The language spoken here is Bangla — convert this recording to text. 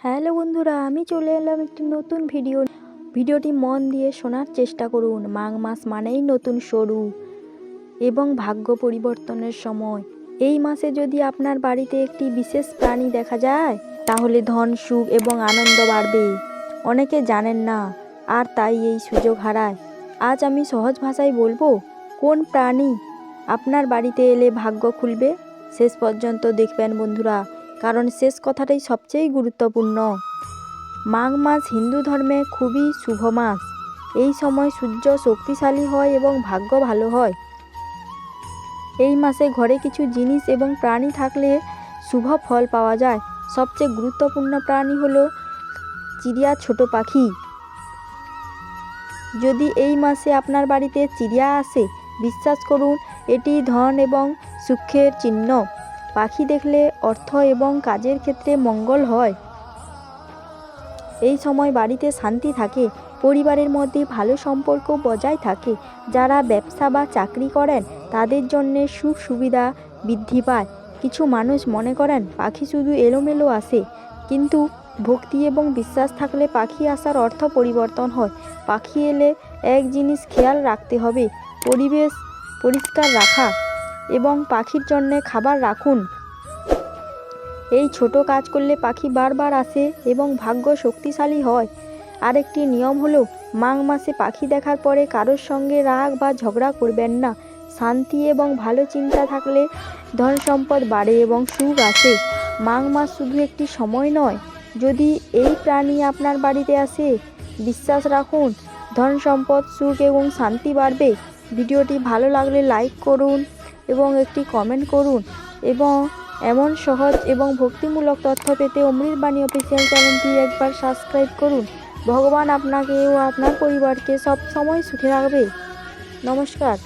হ্যালো বন্ধুরা, আমি চলে এলাম একটি নতুন ভিডিওটি মন দিয়ে শোনার চেষ্টা করুন। মাঘ মাস মানেই নতুন শুরু এবং ভাগ্য পরিবর্তনের সময়। এই মাসে যদি আপনার বাড়িতে একটি বিশেষ প্রাণী দেখা যায়, তাহলে ধন, সুখ এবং আনন্দ বাড়বে। অনেকে জানেন না, আর তাই এই সুযোগ হারায়। আজ আমি সহজ ভাষায় বলবো কোন প্রাণী আপনার বাড়িতে এলে ভাগ্য খুলবে। শেষ পর্যন্ত দেখবেন বন্ধুরা, কারণ শেষ কথাটাই সবচেয়ে গুরুত্বপূর্ণ। মাঘ মাস হিন্দু ধর্মে খুবই শুভ মাস। এই সময় সূর্য শক্তিশালী হয় এবং ভাগ্য ভালো হয়। এই মাসে ঘরে কিছু জিনিস এবং প্রাণী থাকলে শুভ ফল পাওয়া যায়। সবচেয়ে গুরুত্বপূর্ণ প্রাণী হলো চিড়িয়া, ছোট পাখি। যদি এই মাসে আপনার বাড়িতে চিড়িয়া আসে, বিশ্বাস করুন এটি ধন এবং সুখের চিহ্ন। পাখি দেখলে অর্থ এবং কাজের ক্ষেত্রে মঙ্গল হয়। এই সময় বাড়িতে শান্তি থাকে, পরিবারের মধ্যে ভালো সম্পর্ক বজায় থাকে। যারা ব্যবসা বা চাকরি করেন তাদের জন্য সুখ সুবিধা বৃদ্ধি পায়। কিছু মানুষ মনে করেন পাখি শুধু এলোমেলো আসে, কিন্তু ভক্তি এবং বিশ্বাস থাকলে পাখি আসার অর্থ পরিবর্তন হয়। পাখি এলে এক জিনিস খেয়াল রাখতে হবে, পরিবেশ পরিষ্কার রাখা এবং পাখির জন্য খাবার রাখুন। এই ছোট কাজ করলে পাখি বারবার আসে এবং ভাগ্য শক্তিশালী হয়। আরেকটি নিয়ম হলো, মাঘ মাসে পাখি দেখার পরে কারোর সঙ্গে রাগ বা ঝগড়া করবেন না। শান্তি এবং ভালো চিন্তা থাকলে ধন সম্পদ বাড়ে এবং সুখ আসে। মাঘ মাস শুধু একটি সময় নয়, যদি এই প্রাণী আপনার বাড়িতে আসে, বিশ্বাস রাখুন ধন সম্পদ, সুখ এবং শান্তি বাড়বে। ভিডিওটি ভালো লাগলে লাইক করুন এবং একটি কমেন্ট করুন, এবং এমন সহজ এবং ভক্তিমূলক তথ্য পেতে অমৃত বাণী অফিসিয়াল চ্যানেলটি একবার সাবস্ক্রাইব করুন। ভগবান আপনাকে ও আপনার পরিবারকে সব সময় সুখে রাখবে। নমস্কার।